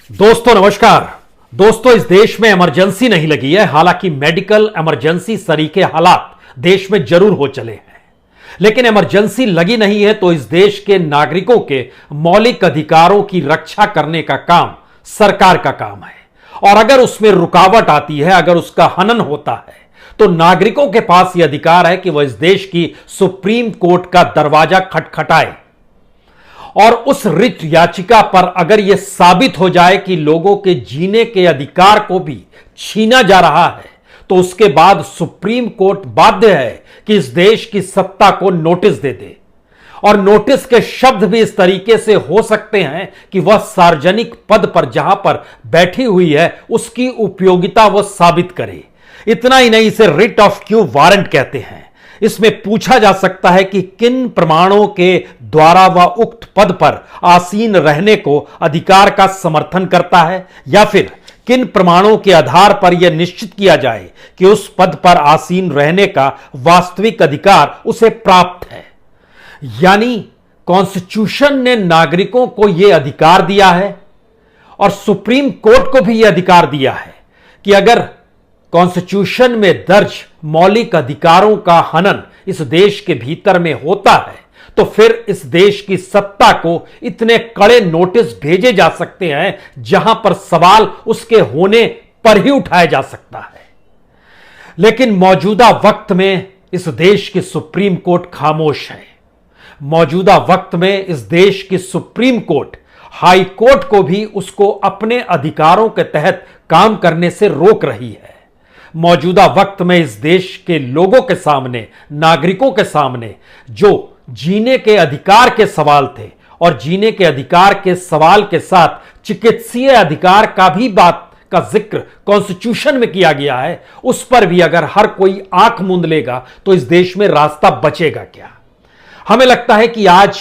दोस्तों नमस्कार। दोस्तों इस देश में इमरजेंसी नहीं लगी है, हालांकि मेडिकल इमरजेंसी सरीके हालात देश में जरूर हो चले हैं, लेकिन इमरजेंसी लगी नहीं है तो इस देश के नागरिकों के मौलिक अधिकारों की रक्षा करने का काम सरकार का काम है। और अगर उसमें रुकावट आती है, अगर उसका हनन होता है, तो नागरिकों के पास यह अधिकार है कि वह इस देश की सुप्रीम कोर्ट का दरवाजा खटखटाए और उस रिट याचिका पर अगर यह साबित हो जाए कि लोगों के जीने के अधिकार को भी छीना जा रहा है, तो उसके बाद सुप्रीम कोर्ट बाध्य है कि इस देश की सत्ता को नोटिस दे दे। और नोटिस के शब्द भी इस तरीके से हो सकते हैं कि वह सार्वजनिक पद पर जहां पर बैठी हुई है उसकी उपयोगिता वह साबित करे। इतना ही नहीं, इसे रिट ऑफ क्यू वारंट कहते हैं। इसमें पूछा जा सकता है कि किन प्रमाणों के द्वारा वह उक्त पद पर आसीन रहने को अधिकार का समर्थन करता है, या फिर किन प्रमाणों के आधार पर यह निश्चित किया जाए कि उस पद पर आसीन रहने का वास्तविक अधिकार उसे प्राप्त है। यानी कॉन्स्टिट्यूशन ने नागरिकों को यह अधिकार दिया है और सुप्रीम कोर्ट को भी यह अधिकार दिया है कि अगर कॉन्स्टिट्यूशन में दर्ज मौलिक अधिकारों का हनन इस देश के भीतर में होता है तो फिर इस देश की सत्ता को इतने कड़े नोटिस भेजे जा सकते हैं जहां पर सवाल उसके होने पर ही उठाया जा सकता है। लेकिन मौजूदा वक्त में इस देश की सुप्रीम कोर्ट खामोश है। मौजूदा वक्त में इस देश की सुप्रीम कोर्ट हाई कोर्ट को भी उसको अपने अधिकारों के तहत काम करने से रोक रही है। मौजूदा वक्त में इस देश के लोगों के सामने, नागरिकों के सामने जो जीने के अधिकार के सवाल थे और जीने के अधिकार के सवाल के साथ चिकित्सीय अधिकार का भी बात का जिक्र कॉन्स्टिट्यूशन में किया गया है, उस पर भी अगर हर कोई आंख मूंद लेगा तो इस देश में रास्ता बचेगा क्या? हमें लगता है कि आज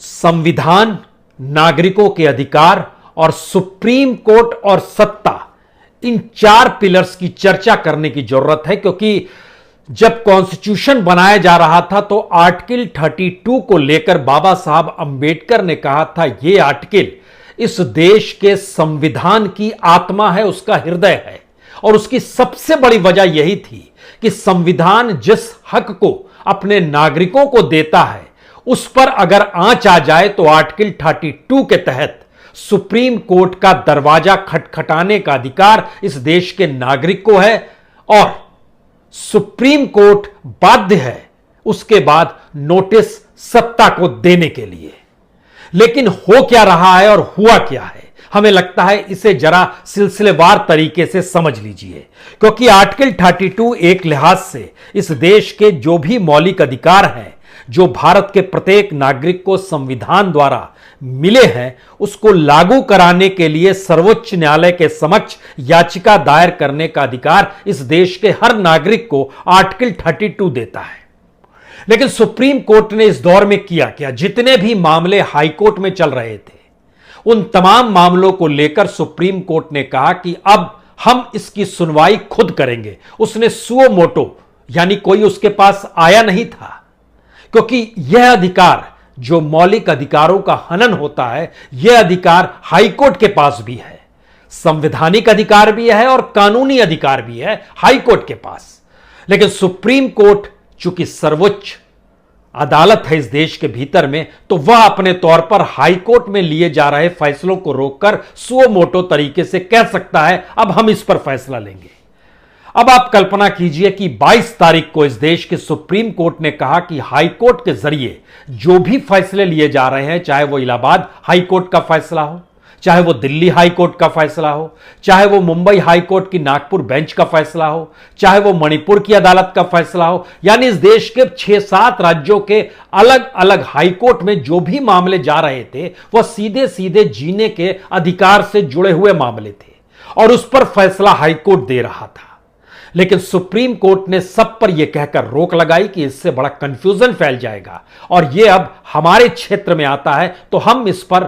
संविधान, नागरिकों के अधिकार और सुप्रीम कोर्ट और सत्ता, इन चार पिलर्स की चर्चा करने की जरूरत है, क्योंकि जब कॉन्स्टिट्यूशन बनाया जा रहा था तो आर्टिकल 32 को लेकर बाबा साहब अंबेडकर ने कहा था यह आर्टिकल इस देश के संविधान की आत्मा है, उसका हृदय है। और उसकी सबसे बड़ी वजह यही थी कि संविधान जिस हक को अपने नागरिकों को देता है उस पर अगर आंच आ जाए तो आर्टिकल 32 के तहत सुप्रीम कोर्ट का दरवाजा खटखटाने का अधिकार इस देश के नागरिक को है और सुप्रीम कोर्ट बाध्य है उसके बाद नोटिस सत्ता को देने के लिए। लेकिन हो क्या रहा है और हुआ क्या है, हमें लगता है इसे जरा सिलसिलेवार तरीके से समझ लीजिए, क्योंकि आर्टिकल 32 एक लिहाज से इस देश के जो भी मौलिक अधिकार हैं, जो भारत के प्रत्येक नागरिक को संविधान द्वारा मिले हैं, उसको लागू कराने के लिए सर्वोच्च न्यायालय के समक्ष याचिका दायर करने का अधिकार इस देश के हर नागरिक को आर्टिकल 32 देता है। लेकिन सुप्रीम कोर्ट ने इस दौर में किया क्या? जितने भी मामले हाई कोर्ट में चल रहे थे उन तमाम मामलों को लेकर सुप्रीम कोर्ट ने कहा कि अब हम इसकी सुनवाई खुद करेंगे। उसने सुओ मोटो, यानी कोई उसके पास आया नहीं था, क्योंकि यह अधिकार जो मौलिक अधिकारों का हनन होता है, यह अधिकार हाई कोर्ट के पास भी है, संवैधानिक अधिकार भी है और कानूनी अधिकार भी है हाई कोर्ट के पास। लेकिन सुप्रीम कोर्ट चूंकि सर्वोच्च अदालत है इस देश के भीतर में, तो वह अपने तौर पर हाई कोर्ट में लिए जा रहे फैसलों को रोककर सुओ मोटो तरीके से कह सकता है अब हम इस पर फैसला लेंगे। अब आप कल्पना कीजिए कि 22 तारीख को इस देश के सुप्रीम कोर्ट ने कहा कि हाई कोर्ट के जरिए जो भी फैसले लिए जा रहे हैं, चाहे वो इलाहाबाद हाई कोर्ट का फैसला हो, चाहे वो दिल्ली हाई कोर्ट का फैसला हो, चाहे वो मुंबई हाई कोर्ट की नागपुर बेंच का फैसला हो, चाहे वो मणिपुर की अदालत का फैसला हो, यानी इस देश के 6-7 राज्यों के अलग अलग हाई कोर्ट में जो भी मामले जा रहे थे वह सीधे सीधे जीने के अधिकार से जुड़े हुए मामले थे और उस पर फैसला हाई कोर्ट दे रहा था। लेकिन सुप्रीम कोर्ट ने सब पर यह कहकर रोक लगाई कि इससे बड़ा कंफ्यूजन फैल जाएगा और यह अब हमारे क्षेत्र में आता है तो हम इस पर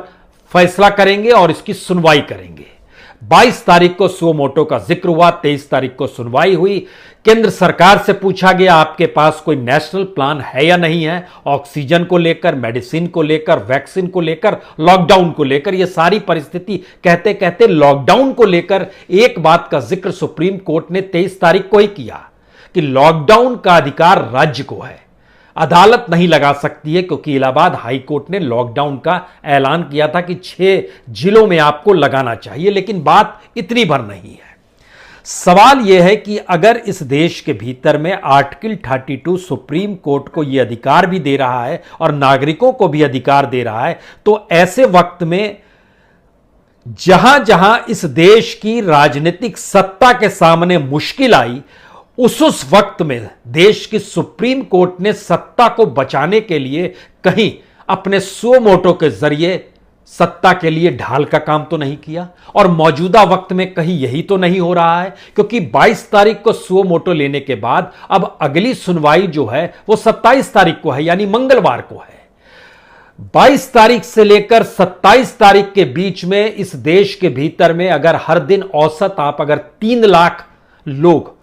फैसला करेंगे और इसकी सुनवाई करेंगे। 22 तारीख को सुओ मोटो का जिक्र हुआ, 23 तारीख को सुनवाई हुई। केंद्र सरकार से पूछा गया आपके पास कोई नेशनल प्लान है या नहीं है, ऑक्सीजन को लेकर, मेडिसिन को लेकर, वैक्सीन को लेकर, लॉकडाउन को लेकर। यह सारी परिस्थिति कहते कहते लॉकडाउन को लेकर एक बात का जिक्र सुप्रीम कोर्ट ने 23 तारीख को ही किया कि लॉकडाउन का अधिकार राज्य को है, अदालत नहीं लगा सकती है, क्योंकि इलाहाबाद हाई कोर्ट ने लॉकडाउन का ऐलान किया था कि 6 जिलों में आपको लगाना चाहिए। लेकिन बात इतनी भर नहीं है। सवाल यह है कि अगर इस देश के भीतर में आर्टिकल 32 सुप्रीम कोर्ट को यह अधिकार भी दे रहा है और नागरिकों को भी अधिकार दे रहा है, तो ऐसे वक्त में जहां जहां इस देश की राजनीतिक सत्ता के सामने मुश्किल आई, उस वक्त में देश की सुप्रीम कोर्ट ने सत्ता को बचाने के लिए कहीं अपने सुओ मोटो के जरिए सत्ता के लिए ढाल का काम तो नहीं किया, और मौजूदा वक्त में कहीं यही तो नहीं हो रहा है, क्योंकि 22 तारीख को सुओ मोटो लेने के बाद अब अगली सुनवाई जो है वो 27 तारीख को है, यानी मंगलवार को है। 22 तारीख से लेकर 27 तारीख के बीच में इस देश के भीतर में अगर हर दिन औसत आप अगर 3 लाख लोग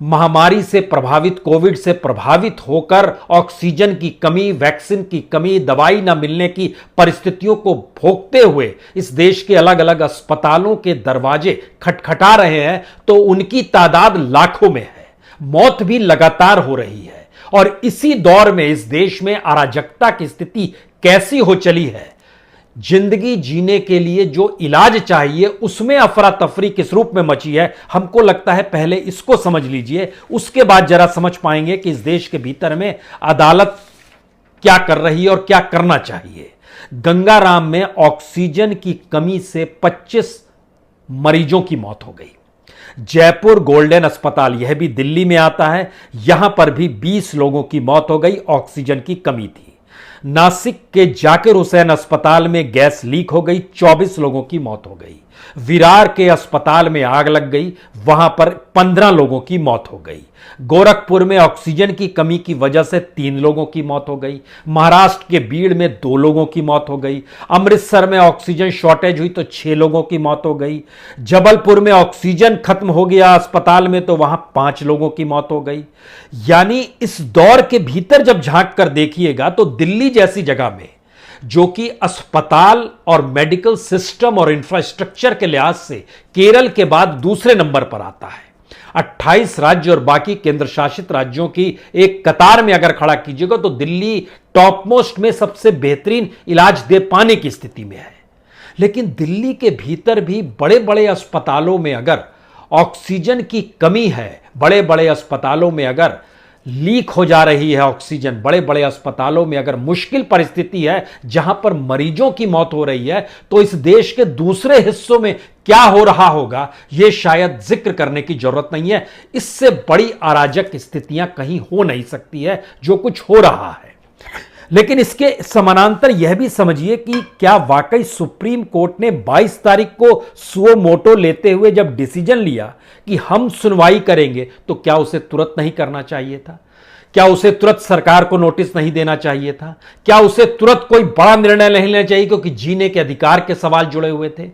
महामारी से प्रभावित, कोविड से प्रभावित होकर ऑक्सीजन की कमी, वैक्सीन की कमी, दवाई न मिलने की परिस्थितियों को भोगते हुए इस देश के अलग अलग अस्पतालों के दरवाजे खटखटा रहे हैं, तो उनकी तादाद लाखों में है। मौत भी लगातार हो रही है, और इसी दौर में इस देश में अराजकता की स्थिति कैसी हो चली है। जिंदगी जीने के लिए जो इलाज चाहिए उसमें अफरा तफरी किस रूप में मची है, हमको लगता है पहले इसको समझ लीजिए, उसके बाद जरा समझ पाएंगे कि इस देश के भीतर में अदालत क्या कर रही है और क्या करना चाहिए। गंगाराम में ऑक्सीजन की कमी से 25 मरीजों की मौत हो गई। जयपुर गोल्डन अस्पताल, यह भी दिल्ली में आता है, यहां पर भी 20 लोगों की मौत हो गई, ऑक्सीजन की कमी थी। नासिक के जाकिर हुसैन अस्पताल में गैस लीक हो गई, 24 लोगों की मौत हो गई। विरार के अस्पताल में आग लग गई, वहां पर 15 लोगों की मौत हो गई। गोरखपुर में ऑक्सीजन की कमी की वजह से 3 लोगों की मौत हो गई। महाराष्ट्र के बीड़ में 2 लोगों की मौत हो गई। अमृतसर में ऑक्सीजन शॉर्टेज हुई तो 6 लोगों की मौत हो गई। जबलपुर में ऑक्सीजन खत्म हो गया अस्पताल में, तो वहां 5 लोगों की मौत हो गई। यानी इस दौर के भीतर जब झांक कर देखिएगा तो दिल्ली जैसी जगह में, जो कि अस्पताल और मेडिकल सिस्टम और इंफ्रास्ट्रक्चर के लिहाज से केरल के बाद दूसरे नंबर पर आता है, 28 राज्य और बाकी केंद्र शासित राज्यों की एक कतार में अगर खड़ा कीजिएगा तो दिल्ली टॉप मोस्ट में सबसे बेहतरीन इलाज दे पाने की स्थिति में है। लेकिन दिल्ली के भीतर भी बड़े बड़े अस्पतालों में अगर ऑक्सीजन की कमी है, बड़े बड़े अस्पतालों में अगर लीक हो जा रही है ऑक्सीजन, बड़े बड़े अस्पतालों में अगर मुश्किल परिस्थिति है जहां पर मरीजों की मौत हो रही है, तो इस देश के दूसरे हिस्सों में क्या हो रहा होगा यह शायद जिक्र करने की जरूरत नहीं है। इससे बड़ी अराजक स्थितियां कहीं हो नहीं सकती है जो कुछ हो रहा है। लेकिन इसके समानांतर यह भी समझिए कि क्या वाकई सुप्रीम कोर्ट ने 22 तारीख को सुओ मोटो लेते हुए जब डिसीजन लिया कि हम सुनवाई करेंगे, तो क्या उसे तुरंत नहीं करना चाहिए था? क्या उसे तुरंत सरकार को नोटिस नहीं देना चाहिए था? क्या उसे तुरंत कोई बड़ा निर्णय नहीं लेना चाहिए, क्योंकि जीने के अधिकार के सवाल जुड़े हुए थे?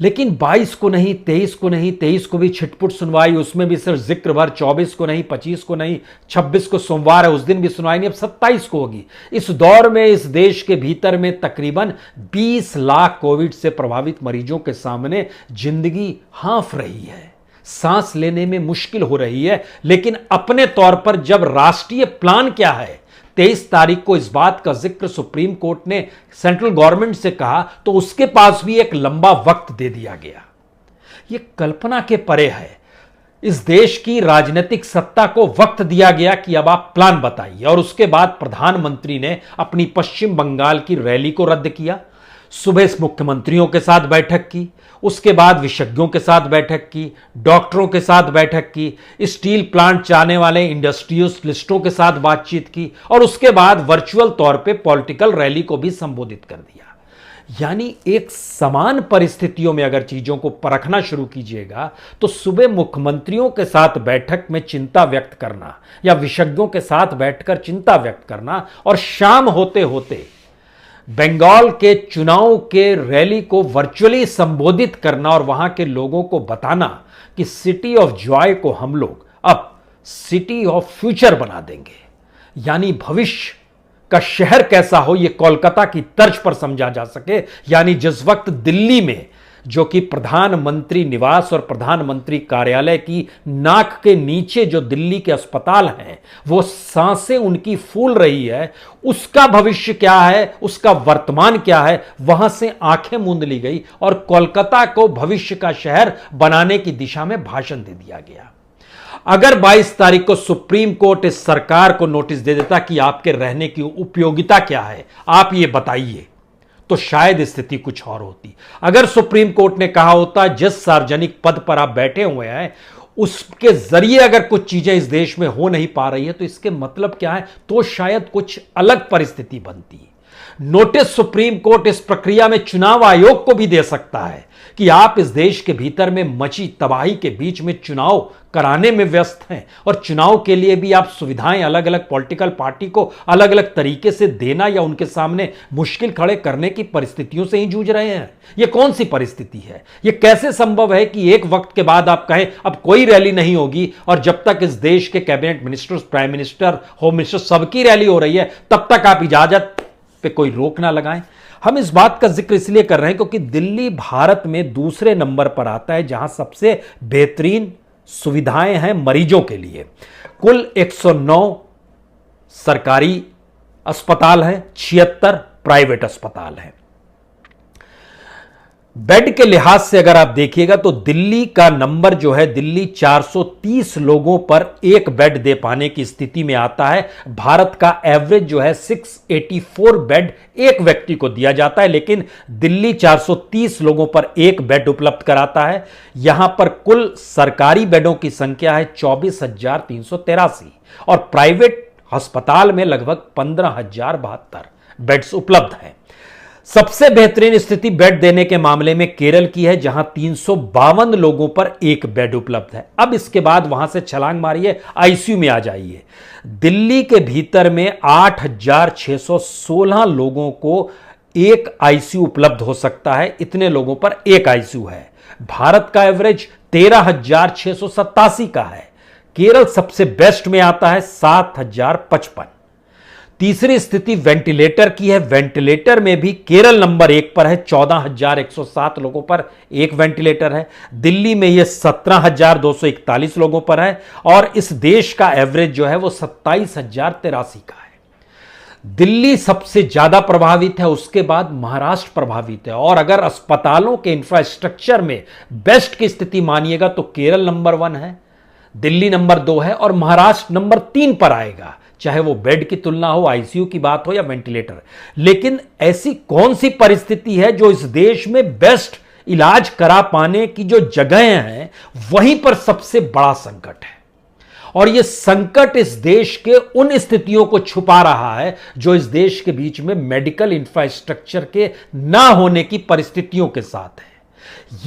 लेकिन 22 को नहीं, 23 को नहीं, 23 को भी छिटपुट सुनवाई, उसमें भी सिर्फ जिक्र भर, 24 को नहीं, 25 को नहीं, 26 को सोमवार है उस दिन भी सुनवाई नहीं, अब 27 को होगी। इस दौर में इस देश के भीतर में तकरीबन 20 लाख कोविड से प्रभावित मरीजों के सामने जिंदगी हाँफ रही है, सांस लेने में मुश्किल हो रही है। लेकिन अपने तौर पर जब राष्ट्रीय प्लान क्या है, 23 तारीख को इस बात का जिक्र सुप्रीम कोर्ट ने सेंट्रल गवर्नमेंट से कहा, तो उसके पास भी एक लंबा वक्त दे दिया गया। यह कल्पना के परे है। इस देश की राजनीतिक सत्ता को वक्त दिया गया कि अब आप प्लान बताइए, और उसके बाद प्रधानमंत्री ने अपनी पश्चिम बंगाल की रैली को रद्द किया। सुबह मुख्यमंत्रियों के साथ बैठक की, उसके बाद विशेषज्ञों के साथ बैठक की, डॉक्टरों के साथ बैठक की, स्टील प्लांट चाहने वाले इंडस्ट्रियलिस्टों के साथ बातचीत की, और उसके बाद वर्चुअल तौर पे पॉलिटिकल रैली को भी संबोधित कर दिया। यानी एक समान परिस्थितियों में अगर चीजों को परखना शुरू कीजिएगा तो सुबह मुख्यमंत्रियों के साथ बैठक में चिंता व्यक्त करना या विशेषज्ञों के साथ बैठकर चिंता व्यक्त करना, और शाम होते होते बंगाल के चुनाव के रैली को वर्चुअली संबोधित करना और वहां के लोगों को बताना कि सिटी ऑफ जॉय को हम लोग अब सिटी ऑफ फ्यूचर बना देंगे, यानी भविष्य का शहर कैसा हो यह कोलकाता की तर्ज पर समझा जा सके। यानी जिस वक्त दिल्ली में, जो कि प्रधानमंत्री निवास और प्रधानमंत्री कार्यालय की नाक के नीचे जो दिल्ली के अस्पताल हैं वो सांसें उनकी फूल रही है, उसका भविष्य क्या है, उसका वर्तमान क्या है, वहां से आंखें मूंद ली गई और कोलकाता को भविष्य का शहर बनाने की दिशा में भाषण दे दिया गया। अगर 22 तारीख को सुप्रीम कोर्ट इस सरकार को नोटिस दे देता कि आपके रहने की उपयोगिता क्या है, आप ये बताइए, तो शायद स्थिति कुछ और होती। अगर सुप्रीम कोर्ट ने कहा होता जिस सार्वजनिक पद पर आप बैठे हुए हैं उसके जरिए अगर कुछ चीजें इस देश में हो नहीं पा रही है तो इसके मतलब क्या है, तो शायद कुछ अलग परिस्थिति बनती। नोटिस सुप्रीम कोर्ट इस प्रक्रिया में चुनाव आयोग को भी दे सकता है कि आप इस देश के भीतर में मची तबाही के बीच में चुनाव कराने में व्यस्त हैं और चुनाव के लिए भी आप सुविधाएं अलग अलग पॉलिटिकल पार्टी को अलग अलग तरीके से देना या उनके सामने मुश्किल खड़े करने की परिस्थितियों से ही जूझ रहे हैं। यह कौन सी परिस्थिति है? यह कैसे संभव है कि एक वक्त के बाद आप कहें अब कोई रैली नहीं होगी और जब तक इस देश के cabinet minister, prime minister, home minister सबकी रैली हो रही है तब तक आप इजाजत पे कोई रोक ना लगाएं। हम इस बात का जिक्र इसलिए कर रहे हैं क्योंकि दिल्ली भारत में दूसरे नंबर पर आता है जहां सबसे बेहतरीन सुविधाएं हैं मरीजों के लिए। कुल 109 सरकारी अस्पताल हैं, 76 प्राइवेट अस्पताल हैं। बेड के लिहाज से अगर आप देखिएगा तो दिल्ली का नंबर जो है, दिल्ली 430 लोगों पर एक बेड दे पाने की स्थिति में आता है। भारत का एवरेज जो है 684 बेड एक व्यक्ति को दिया जाता है, लेकिन दिल्ली 430 लोगों पर एक बेड उपलब्ध कराता है। यहां पर कुल सरकारी बेडों की संख्या है 24,383 और प्राइवेट अस्पताल में लगभग 15,072 बेड्स उपलब्ध हैं। सबसे बेहतरीन स्थिति बेड देने के मामले में केरल की है जहां 352 लोगों पर एक बेड उपलब्ध है। अब इसके बाद वहां से छलांग मारिए, आईसीयू में आ जाइए। दिल्ली के भीतर में 8,616 लोगों को एक आईसीयू उपलब्ध हो सकता है, इतने लोगों पर एक आईसीयू है। भारत का एवरेज 13,687 का है। केरल सबसे बेस्ट में आता है 7,055। तीसरी स्थिति वेंटिलेटर की है। वेंटिलेटर में भी केरल नंबर 1 पर है, 14,107 लोगों पर एक वेंटिलेटर है। दिल्ली में यह 17,241 लोगों पर है और इस देश का एवरेज जो है वो 27,083 का है। दिल्ली सबसे ज्यादा प्रभावित है, उसके बाद महाराष्ट्र प्रभावित है। और अगर अस्पतालों के इंफ्रास्ट्रक्चर में बेस्ट की स्थिति मानिएगा तो केरल नंबर 1 है, दिल्ली नंबर 2 है और महाराष्ट्र नंबर 3 पर आएगा, चाहे वो बेड की तुलना हो, आईसीयू की बात हो या वेंटिलेटर। लेकिन ऐसी कौन सी परिस्थिति है जो इस देश में बेस्ट इलाज करा पाने की जो जगहें हैं वहीं पर सबसे बड़ा संकट है। और यह संकट इस देश के उन स्थितियों को छुपा रहा है जो इस देश के बीच में मेडिकल इंफ्रास्ट्रक्चर के ना होने की परिस्थितियों के साथ है।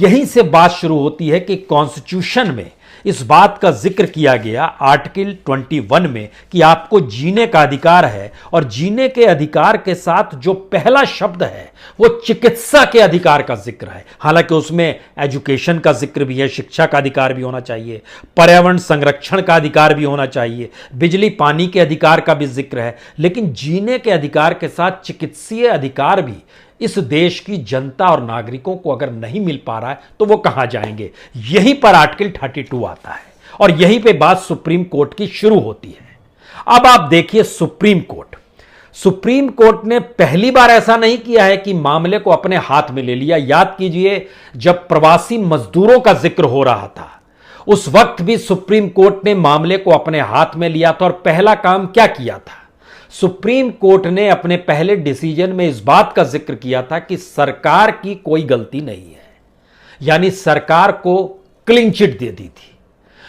यहीं से बात शुरू होती है कि कॉन्स्टिट्यूशन में इस बात का जिक्र किया गया आर्टिकल 21 में कि आपको जीने का अधिकार है और जीने के अधिकार के साथ जो पहला शब्द है वो चिकित्सा के अधिकार का जिक्र है। हालांकि उसमें एजुकेशन का जिक्र भी है, शिक्षा का अधिकार भी होना चाहिए, पर्यावरण संरक्षण का अधिकार भी होना चाहिए, बिजली पानी के अधिकार का भी जिक्र है, लेकिन जीने के अधिकार के साथ चिकित्सीय अधिकार भी इस देश की जनता और नागरिकों को अगर नहीं मिल पा रहा है तो वो कहां जाएंगे। यहीं पर आर्टिकल 32 आता है और यहीं पे बात सुप्रीम कोर्ट की शुरू होती है। अब आप देखिए सुप्रीम कोर्ट ने पहली बार ऐसा नहीं किया है कि मामले को अपने हाथ में ले लिया। याद कीजिए जब प्रवासी मजदूरों का जिक्र हो रहा था उस वक्त भी सुप्रीम कोर्ट ने मामले को अपने हाथ में लिया था और पहला काम क्या किया था, सुप्रीम कोर्ट ने अपने पहले डिसीजन में इस बात का जिक्र किया था कि सरकार की कोई गलती नहीं है, यानी सरकार को क्लीन चिट दे दी थी।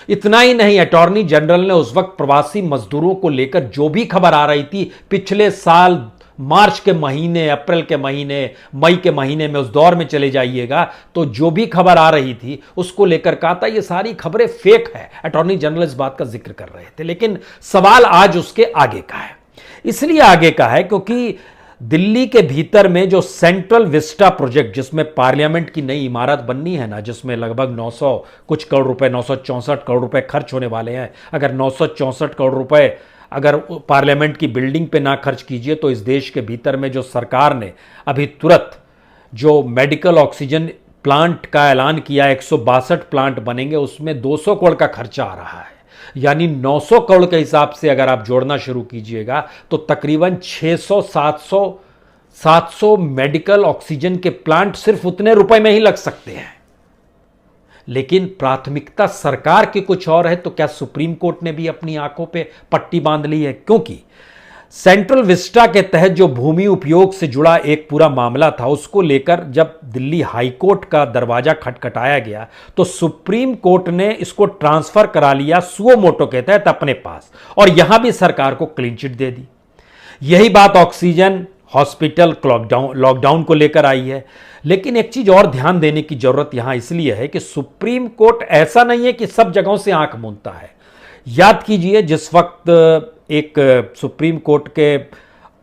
इतना ही नहीं, अटॉर्नी जनरल ने उस वक्त प्रवासी मजदूरों को लेकर जो भी खबर आ रही थी पिछले साल मार्च के महीने, अप्रैल के महीने, मई के महीने में, उस दौर में चले जाइएगा तो जो भी खबर आ रही थी उसको लेकर कहा था ये सारी खबरें फेक है। अटॉर्नी जनरल इस बात का जिक्र कर रहे थे, लेकिन सवाल आज उसके आगे का है। इसलिए आगे का है क्योंकि दिल्ली के भीतर में जो सेंट्रल विस्टा प्रोजेक्ट, जिसमें पार्लियामेंट की नई इमारत बननी है ना, जिसमें लगभग 900 कुछ करोड़ रुपए, 964 करोड़ रुपए खर्च होने वाले हैं। अगर 964 करोड़ रुपए अगर पार्लियामेंट की बिल्डिंग पे ना खर्च कीजिए तो इस देश के भीतर में जो सरकार ने अभी तुरंत जो मेडिकल ऑक्सीजन प्लांट का ऐलान किया, 162 प्लांट बनेंगे, उसमें 200 करोड़ का खर्चा आ रहा है। यानी 900 करोड़ के हिसाब से अगर आप जोड़ना शुरू कीजिएगा तो तकरीबन 600-700 मेडिकल ऑक्सीजन के प्लांट सिर्फ उतने रुपए में ही लग सकते हैं। लेकिन प्राथमिकता सरकार की कुछ और है। तो क्या सुप्रीम कोर्ट ने भी अपनी आंखों पे पट्टी बांध ली है? क्योंकि सेंट्रल विस्टा के तहत जो भूमि उपयोग से जुड़ा एक पूरा मामला था, उसको लेकर जब दिल्ली हाई कोर्ट का दरवाजा खटखटाया गया तो सुप्रीम कोर्ट ने इसको ट्रांसफर करा लिया सुओ मोटो के तहत अपने पास, और यहां भी सरकार को क्लीन चिट दे दी। यही बात ऑक्सीजन हॉस्पिटल लॉकडाउन को लेकर आई है। लेकिन एक चीज और ध्यान देने की जरूरत यहां इसलिए है कि सुप्रीम कोर्ट ऐसा नहीं है कि सब जगहों से आंख मूंदता है। याद कीजिए, जिस वक्त एक सुप्रीम कोर्ट के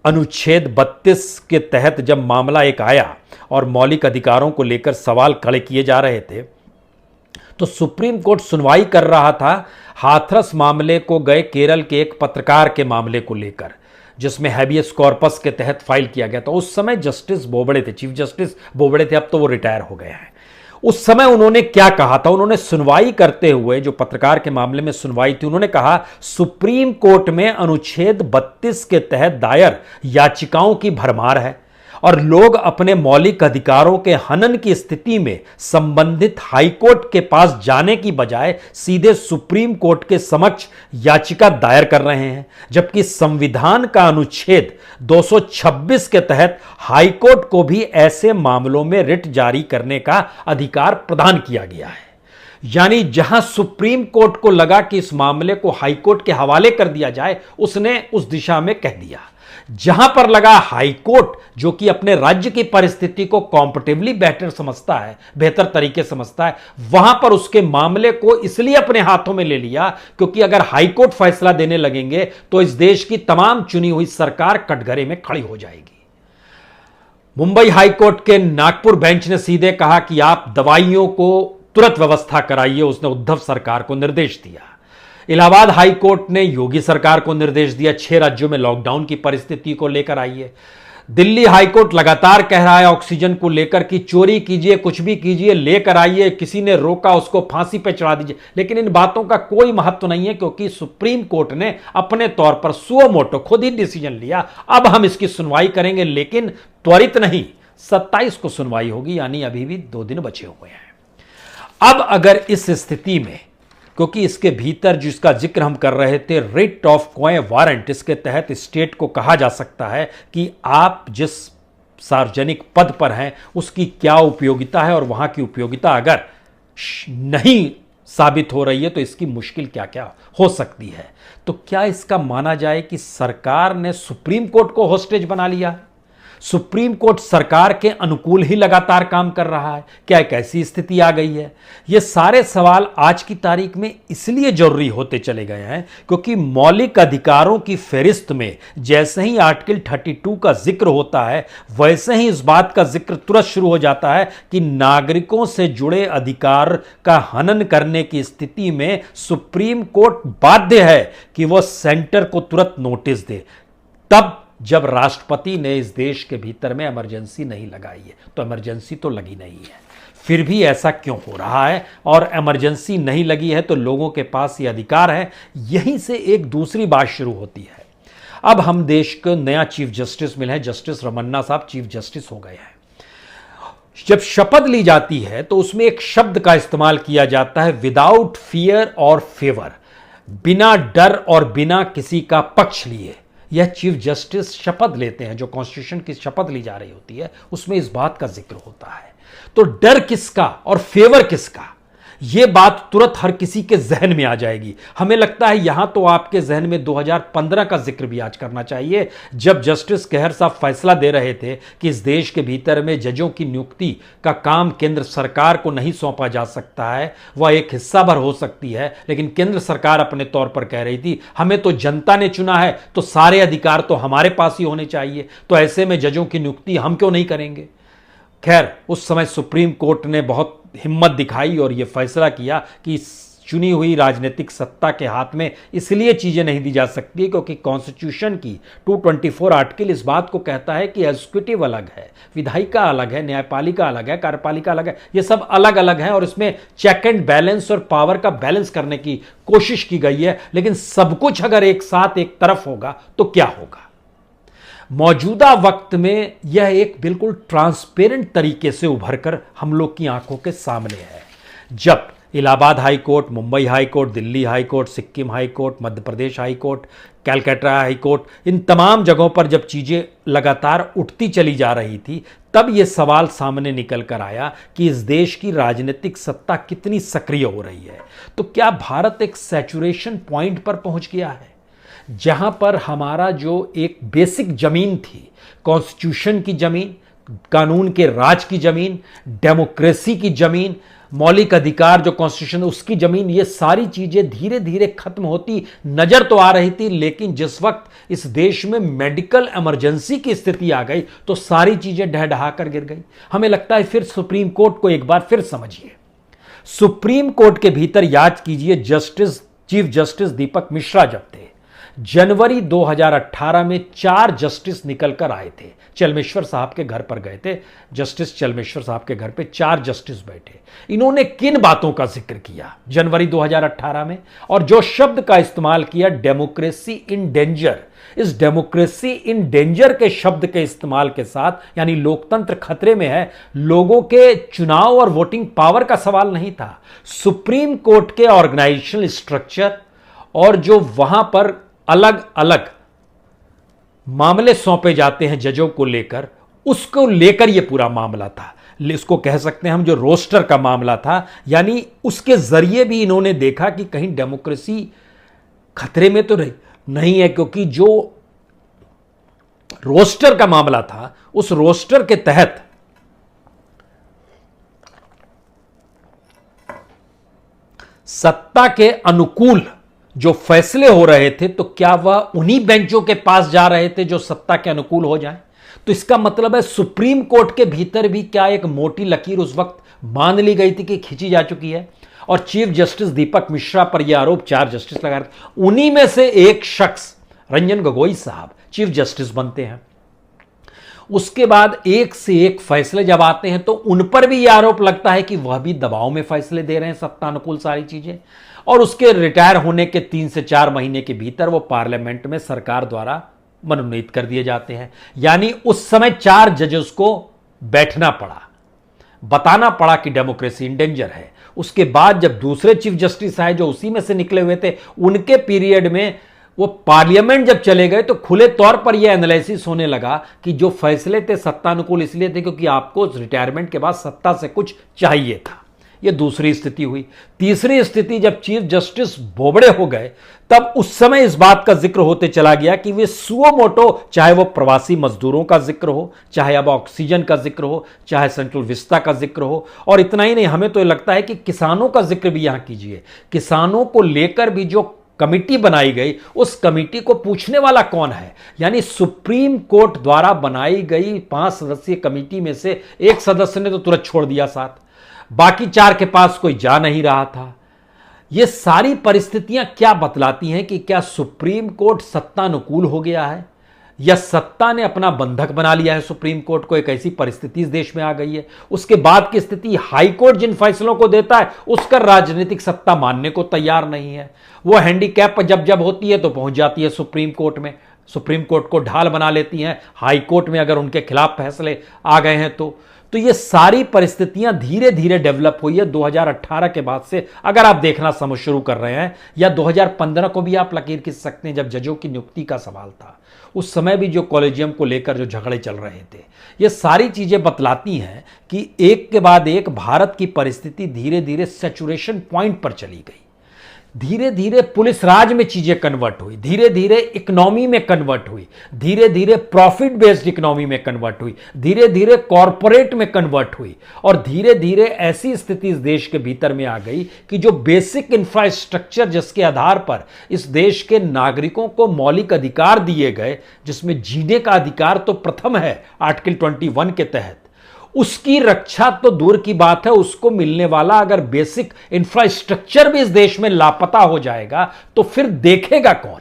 अनुच्छेद 32 के तहत जब मामला एक आया और मौलिक अधिकारों को लेकर सवाल खड़े किए जा रहे थे, तो सुप्रीम कोर्ट सुनवाई कर रहा था हाथरस मामले को गए केरल के एक पत्रकार के मामले को लेकर, जिसमें हैबियस कॉर्पस के तहत फाइल किया गया था। उस समय जस्टिस बोबड़े थे, चीफ जस्टिस बोबड़े थे, अब तो वो रिटायर हो गए हैं। उस समय उन्होंने क्या कहा था? उन्होंने सुनवाई करते हुए, जो पत्रकार के मामले में सुनवाई थी, उन्होंने कहा सुप्रीम कोर्ट में अनुच्छेद 32 के तहत दायर याचिकाओं की भरमार है और लोग अपने मौलिक अधिकारों के हनन की स्थिति में संबंधित हाई कोर्ट के पास जाने की बजाय सीधे सुप्रीम कोर्ट के समक्ष याचिका दायर कर रहे हैं, जबकि संविधान का अनुच्छेद 226 के तहत हाई कोर्ट को भी ऐसे मामलों में रिट जारी करने का अधिकार प्रदान किया गया है। यानी जहां सुप्रीम कोर्ट को लगा कि इस मामले को हाई कोर्ट के हवाले कर दिया जाए, उसने उस दिशा में कह दिया। जहां पर लगा हाई कोर्ट, जो कि अपने राज्य की परिस्थिति को कॉम्पिटिबली बेहतर समझता है, बेहतर तरीके समझता है, वहां पर उसके मामले को इसलिए अपने हाथों में ले लिया क्योंकि अगर हाई कोर्ट फैसला देने लगेंगे तो इस देश की तमाम चुनी हुई सरकार कटघरे में खड़ी हो जाएगी। मुंबई हाई कोर्ट के नागपुर बेंच ने सीधे कहा कि आप दवाइयों को तुरंत व्यवस्था कराइए, उसने उद्धव सरकार को निर्देश दिया। इलाहाबाद हाई कोर्ट ने योगी सरकार को निर्देश दिया 6 राज्यों में लॉकडाउन की परिस्थिति को लेकर आइए। दिल्ली हाई कोर्ट लगातार कह रहा है ऑक्सीजन को लेकर कि चोरी कीजिए, कुछ भी कीजिए, लेकर आइए, किसी ने रोका उसको फांसी पे चढ़ा दीजिए। लेकिन इन बातों का कोई महत्व नहीं है क्योंकि सुप्रीम कोर्ट ने अपने तौर पर सुओ मोटो खुद ही डिसीजन लिया। अब हम इसकी सुनवाई करेंगे, लेकिन त्वरित नहीं, 27 को सुनवाई होगी, यानी अभी भी 2 दिन बचे हुए हैं। अब अगर इस स्थिति में, क्योंकि इसके भीतर जिसका जिक्र हम कर रहे थे, रिट ऑफ क्वे वारंट, इसके तहत स्टेट को कहा जा सकता है कि आप जिस सार्वजनिक पद पर हैं उसकी क्या उपयोगिता है, और वहां की उपयोगिता अगर नहीं साबित हो रही है तो इसकी मुश्किल क्या क्या हो सकती है। तो क्या इसका माना जाए कि सरकार ने सुप्रीम कोर्ट को होस्टेज बना लिया? सुप्रीम कोर्ट सरकार के अनुकूल ही लगातार काम कर रहा है? क्या एक ऐसी स्थिति आ गई है? ये सारे सवाल आज की तारीख में इसलिए जरूरी होते चले गए हैं क्योंकि मौलिक अधिकारों की फेरिस्त में जैसे ही आर्टिकल 32 का जिक्र होता है, वैसे ही इस बात का जिक्र तुरंत शुरू हो जाता है कि नागरिकों से जुड़े अधिकार का हनन करने की स्थिति में सुप्रीम कोर्ट बाध्य है कि वह सेंटर को तुरंत नोटिस दे। तब जब राष्ट्रपति ने इस देश के भीतर में इमरजेंसी नहीं लगाई है, तो इमरजेंसी तो लगी नहीं है, फिर भी ऐसा क्यों हो रहा है? और इमरजेंसी नहीं लगी है तो लोगों के पास ये अधिकार है। यहीं से एक दूसरी बात शुरू होती है। अब हम देश को नया चीफ जस्टिस मिले हैं, जस्टिस रमन्ना साहब चीफ जस्टिस हो गए हैं। जब शपथ ली जाती है तो उसमें एक शब्द का इस्तेमाल किया जाता है, विदाउट फियर और फेवर, बिना डर और बिना किसी का पक्ष लिए यह चीफ जस्टिस शपथ लेते हैं। जो कॉन्स्टिट्यूशन की शपथ ली जा रही होती है उसमें इस बात का जिक्र होता है। तो डर किसका और फेवर किसका, यह बात तुरंत हर किसी के जहन में आ जाएगी। हमें लगता है यहां तो आपके जहन में 2015 का जिक्र भी आज करना चाहिए, जब जस्टिस कहर साहब फैसला दे रहे थे कि इस देश के भीतर में जजों की नियुक्ति का काम केंद्र सरकार को नहीं सौंपा जा सकता है, वह एक हिस्सा भर हो सकती है, लेकिन केंद्र सरकार अपने तौर पर कह रही थी हमें तो जनता ने चुना है तो सारे अधिकार तो हमारे पास ही होने चाहिए, तो ऐसे में जजों की नियुक्ति हम क्यों नहीं करेंगे। खैर, उस समय सुप्रीम कोर्ट ने बहुत हिम्मत दिखाई और यह फैसला किया कि चुनी हुई राजनीतिक सत्ता के हाथ में इसलिए चीजें नहीं दी जा सकती क्योंकि कॉन्स्टिट्यूशन की 224 आर्टिकल इस बात को कहता है कि एग्जीक्यूटिव अलग है, विधायिका अलग है, न्यायपालिका अलग है, कार्यपालिका अलग है, ये सब अलग अलग है और इसमें चेक एंड बैलेंस और पावर का बैलेंस करने की कोशिश की गई है। लेकिन सब कुछ अगर एक साथ एक तरफ होगा तो क्या होगा। मौजूदा वक्त में यह एक बिल्कुल ट्रांसपेरेंट तरीके से उभरकर हम लोग की आंखों के सामने है। जब Allahabad high court, Mumbai high court, Delhi high court, Sikkim high court, Madhya Pradesh high court, Calcutta high court, इन तमाम जगहों पर जब चीजें लगातार उठती चली जा रही थी, तब यह सवाल सामने निकल कर आया कि इस देश की राजनीतिक सत्ता कितनी सक्रिय हो रही है। तो क्या भारत एक सैचुरेशन पॉइंट पर पहुंच गया है, जहां पर हमारा जो एक बेसिक जमीन थी, कॉन्स्टिट्यूशन की जमीन, कानून के राज की जमीन, डेमोक्रेसी की जमीन, मौलिक अधिकार जो कॉन्स्टिट्यूशन उसकी जमीन, ये सारी चीजें धीरे धीरे खत्म होती नजर तो आ रही थी। लेकिन जिस वक्त इस देश में मेडिकल इमरजेंसी की स्थिति आ गई तो सारी चीजें ढह कर गिर गई। हमें लगता है फिर सुप्रीम कोर्ट को एक बार फिर समझिए। सुप्रीम कोर्ट के भीतर याद कीजिए, चीफ जस्टिस दीपक मिश्रा जब थे, जनवरी 2018 में 4 जस्टिस निकल कर आए थे, चलमेश्वर साहब के घर पर गए थे, जस्टिस चलमेश्वर साहब के घर पे 4 जस्टिस बैठे। इन्होंने किन बातों का जिक्र किया जनवरी 2018 में, और जो शब्द का इस्तेमाल किया, डेमोक्रेसी इन डेंजर। इस डेमोक्रेसी इन डेंजर के शब्द के इस्तेमाल के साथ यानी लोकतंत्र खतरे में है, लोगों के चुनाव और वोटिंग पावर का सवाल नहीं था। सुप्रीम कोर्ट के ऑर्गेनाइजेशनल स्ट्रक्चर और जो वहां पर अलग अलग मामले सौंपे जाते हैं जजों को लेकर, उसको लेकर यह पूरा मामला था। इसको कह सकते हैं हम जो रोस्टर का मामला था, यानी उसके जरिए भी इन्होंने देखा कि कहीं डेमोक्रेसी खतरे में तो नहीं है, क्योंकि जो रोस्टर का मामला था उस रोस्टर के तहत सत्ता के अनुकूल जो फैसले हो रहे थे, तो क्या वह उन्हीं बेंचों के पास जा रहे थे जो सत्ता के अनुकूल हो जाएं? तो इसका मतलब है सुप्रीम कोर्ट के भीतर भी क्या एक मोटी लकीर उस वक्त बांध ली गई थी कि खींची जा चुकी है। और चीफ जस्टिस दीपक मिश्रा पर यह आरोप 4 जस्टिस लगा रहे थे, उन्हीं में से एक शख्स रंजन गोगोई साहब चीफ जस्टिस बनते हैं। उसके बाद एक से एक फैसले जब आते हैं तो उन पर भी यह आरोप लगता है कि वह भी दबाव में फैसले दे रहे हैं, सत्तानुकूल सारी चीजें। और उसके रिटायर होने के 3 से 4 महीने के भीतर वो पार्लियामेंट में सरकार द्वारा मनोनीत कर दिए जाते हैं। यानी उस समय 4 जजेस को बैठना पड़ा, बताना पड़ा कि डेमोक्रेसी इन डेंजर है। उसके बाद जब दूसरे चीफ जस्टिस आए जो उसी में से निकले हुए थे, उनके पीरियड में वो पार्लियामेंट जब चले गए तो खुले तौर पर यह एनालिसिस होने लगा कि जो फैसले थे सत्तानुकूल इसलिए थे क्योंकि आपको रिटायरमेंट के बाद सत्ता से कुछ चाहिए था। यह दूसरी स्थिति हुई। तीसरी स्थिति जब चीफ जस्टिस बोबड़े हो गए, तब उस समय इस बात का जिक्र होते चला गया कि वे सुओ मोटो, चाहे वो प्रवासी मजदूरों का जिक्र हो, चाहे अब ऑक्सीजन का जिक्र हो, चाहे सेंट्रल विस्ता का जिक्र हो, और इतना ही नहीं, हमें तो लगता है कि किसानों का जिक्र भी यहां कीजिए। किसानों को लेकर भी जो कमिटी बनाई गई, उस कमिटी को पूछने वाला कौन है? यानी सुप्रीम कोर्ट द्वारा बनाई गई 5 सदस्यीय कमिटी में से एक सदस्य ने तो तुरंत छोड़ दिया साथ, बाकी 4 के पास कोई जा नहीं रहा था। ये सारी परिस्थितियां क्या बतलाती हैं कि क्या सुप्रीम कोर्ट सत्तानुकूल हो गया है या सत्ता ने अपना बंधक बना लिया है सुप्रीम कोर्ट को? एक ऐसी परिस्थिति इस देश में आ गई है। उसके बाद की स्थिति, हाई कोर्ट जिन फैसलों को देता है उसका राजनीतिक सत्ता मानने को तैयार नहीं है। वो हैंडीकैप जब जब होती है तो पहुंच जाती है सुप्रीम कोर्ट में, सुप्रीम कोर्ट को ढाल बना लेती हैं हाई कोर्ट में अगर उनके खिलाफ फैसले आ गए हैं तो तो ये सारी परिस्थितियां धीरे धीरे डेवलप हुई है 2018 के बाद से। अगर आप देखना समझ शुरू कर रहे हैं, या 2015 को भी आप लकीर खींच सकते हैं, जब जजों की नियुक्ति का सवाल था, उस समय भी जो कॉलेजियम को लेकर जो झगड़े चल रहे थे, ये सारी चीजें बतलाती हैं कि एक के बाद एक भारत की परिस्थिति धीरे धीरे सैचुरेशन पॉइंट पर चली गई। धीरे धीरे पुलिस राज में चीजें कन्वर्ट हुई, धीरे धीरे इकोनॉमी में कन्वर्ट हुई, धीरे धीरे प्रॉफिट बेस्ड इकोनॉमी में कन्वर्ट हुई, धीरे धीरे कॉरपोरेट में कन्वर्ट हुई, और धीरे धीरे ऐसी स्थिति इस देश के भीतर में आ गई कि जो बेसिक इंफ्रास्ट्रक्चर जिसके आधार पर इस देश के नागरिकों को मौलिक अधिकार दिए गए, जिसमें जीने का अधिकार तो प्रथम है आर्टिकल 21 के तहत, उसकी रक्षा तो दूर की बात है, उसको मिलने वाला अगर बेसिक इंफ्रास्ट्रक्चर भी इस देश में लापता हो जाएगा तो फिर देखेगा कौन।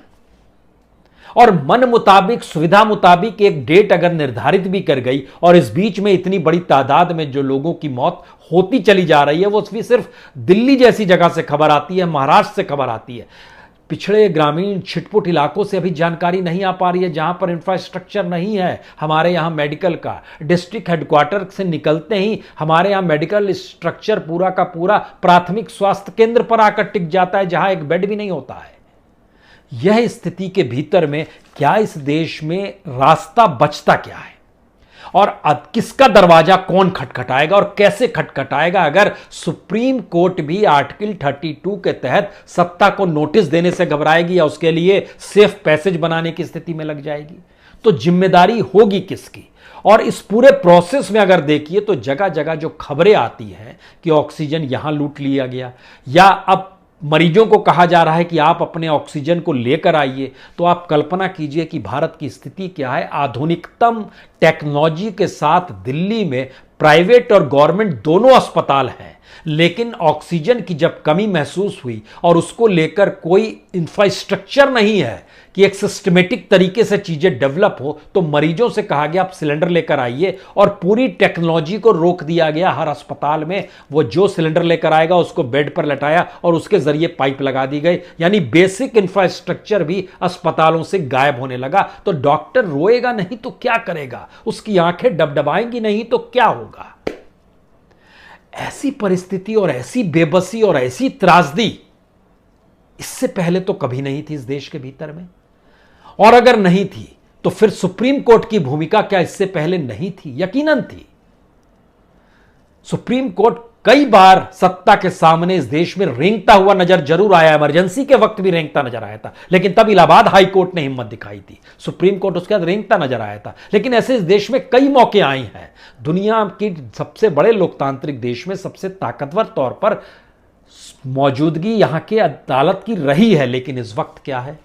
और मन मुताबिक, सुविधा मुताबिक एक डेट अगर निर्धारित भी कर गई, और इस बीच में इतनी बड़ी तादाद में जो लोगों की मौत होती चली जा रही है, वो भी सिर्फ दिल्ली जैसी जगह से खबर आती है, महाराष्ट्र से खबर आती है। पिछड़े ग्रामीण छिटपुट इलाकों से अभी जानकारी नहीं आ पा रही है, जहां पर इंफ्रास्ट्रक्चर नहीं है हमारे यहां मेडिकल का। डिस्ट्रिक्ट हेडक्वार्टर से निकलते ही हमारे यहां मेडिकल स्ट्रक्चर पूरा का पूरा प्राथमिक स्वास्थ्य केंद्र पर आकर टिक जाता है, जहां एक बेड भी नहीं होता है। यह स्थिति के भीतर में क्या इस देश में रास्ता बचता क्या है, और किसका दरवाजा कौन खटखटाएगा और कैसे खटखटाएगा, अगर सुप्रीम कोर्ट भी आर्टिकल 32 के तहत सत्ता को नोटिस देने से घबराएगी या उसके लिए सेफ पैसेज बनाने की स्थिति में लग जाएगी, तो जिम्मेदारी होगी किसकी। और इस पूरे प्रोसेस में अगर देखिए तो जगह जगह जो खबरें आती हैं कि ऑक्सीजन यहां लूट लिया गया, या अब मरीजों को कहा जा रहा है कि आप अपने ऑक्सीजन को लेकर आइए, तो आप कल्पना कीजिए कि भारत की स्थिति क्या है। आधुनिकतम टेक्नोलॉजी के साथ दिल्ली में प्राइवेट और गवर्नमेंट दोनों अस्पताल हैं, लेकिन ऑक्सीजन की जब कमी महसूस हुई और उसको लेकर कोई इंफ्रास्ट्रक्चर नहीं है कि एक सिस्टमेटिक तरीके से चीजें डेवलप हो, तो मरीजों से कहा गया आप सिलेंडर लेकर आइए, और पूरी टेक्नोलॉजी को रोक दिया गया। हर अस्पताल में वो जो सिलेंडर लेकर आएगा उसको बेड पर लटाया और उसके जरिए पाइप लगा दी गई, यानी बेसिक इंफ्रास्ट्रक्चर भी अस्पतालों से गायब होने लगा। तो डॉक्टर रोएगा नहीं तो क्या करेगा, उसकी आंखें डबडबाएंगी नहीं तो क्या होगा। ऐसी परिस्थिति और ऐसी बेबसी और ऐसी त्रासदी इससे पहले तो कभी नहीं थी इस देश के भीतर में, और अगर नहीं थी तो फिर सुप्रीम कोर्ट की भूमिका क्या इससे पहले नहीं थी? यकीनन थी। सुप्रीम कोर्ट कई बार सत्ता के सामने इस देश में रेंगता हुआ नजर जरूर आया, इमरजेंसी के वक्त भी रेंगता नजर आया था, लेकिन तब इलाहाबाद हाई कोर्ट ने हिम्मत दिखाई थी। सुप्रीम कोर्ट उसके बाद रेंगता नजर आया था, लेकिन ऐसे इस देश में कई मौके आए हैं। दुनिया की सबसे बड़े लोकतांत्रिक देश में सबसे ताकतवर तौर पर मौजूदगी यहां के अदालत की रही है, लेकिन इस वक्त क्या है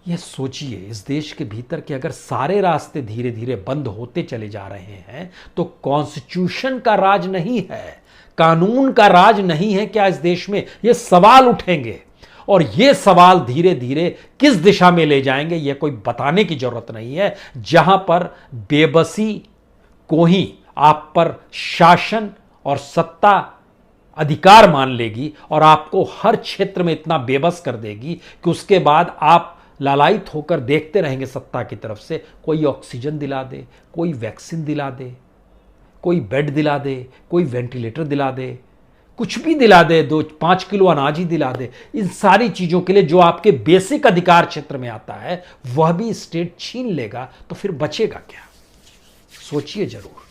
यह सोचिए। इस देश के भीतर के अगर सारे रास्ते धीरे धीरे बंद होते चले जा रहे हैं, तो कॉन्स्टिट्यूशन का राज नहीं है, कानून का राज नहीं है क्या इस देश में? ये सवाल उठेंगे, और ये सवाल धीरे धीरे किस दिशा में ले जाएंगे यह कोई बताने की जरूरत नहीं है। जहां पर बेबसी को ही आप पर शासन और सत्ता अधिकार मान लेगी और आपको हर क्षेत्र में इतना बेबस कर देगी कि उसके बाद आप लालायित होकर देखते रहेंगे सत्ता की तरफ से कोई ऑक्सीजन दिला दे, कोई वैक्सीन दिला दे, कोई बेड दिला दे, कोई वेंटिलेटर दिला दे, कुछ भी दिला दे, 2-5 किलो अनाज ही दिला दे। इन सारी चीजों के लिए जो आपके बेसिक अधिकार क्षेत्र में आता है वह भी स्टेट छीन लेगा, तो फिर बचेगा क्या? सोचिए जरूर।